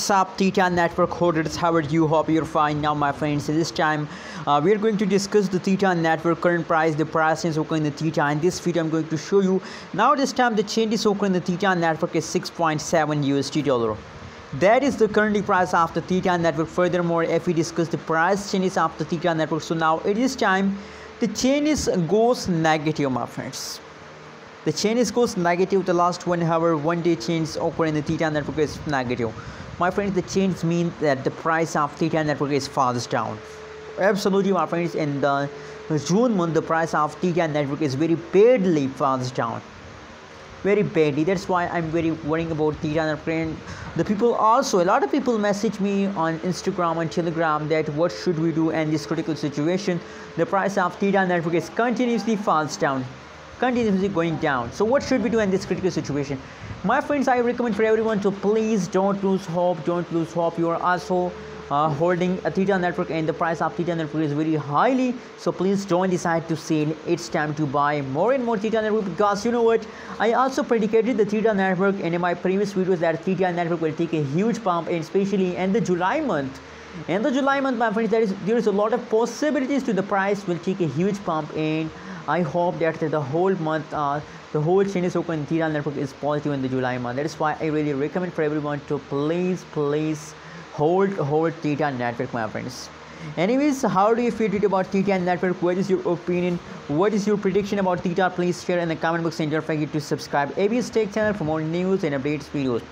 What's up, Theta Network holders? How are you? Hope you're fine. Now, my friends, this time we are going to discuss the Theta Network current price, the price change occurring in the Theta. In this video, I'm going to show you now. This time, the changes occurring in the Theta Network is 6.7 USD dollar. That is the currently price of the Theta Network. Furthermore, if we discuss the price changes of the Theta Network, so now it is time the changes goes negative, my friends. The change goes negative. The last 1 hour, 1 day change occurring in the Theta Network is negative. My friends, the change means that the price of Theta Network is falls down. Absolutely, my friends. In the June month, the price of Theta Network is very badly falls down. Very badly. That's why I'm very worrying about Theta Network. And the people also, a lot of people message me on Instagram and Telegram that what should we do in this critical situation. The price of Theta Network is continuously falls down, continuously going down. So what should we do in this critical situation? My friends, I recommend for everyone to please don't lose hope. Don't lose hope. You are also holding a Theta Network and the price of Theta Network is very highly, so please don't decide to sell. It's time to buy more and more Theta Network, because you know what, I also predicated the Theta Network in my previous videos that Theta Network will take a huge pump, and especially in the July month. In the July month, my friends, there is a lot of possibilities to the price will take a huge pump, and I hope that the whole month, the whole changes open in Theta Network is positive in the July month. That is why I really recommend for everyone to please hold Theta Network, my friends. Anyways, how do you feel about Theta Network? What is your opinion? What is your prediction about Theta? Please share in the comment box and don't forget to subscribe ABS Tech channel for more news and updates videos.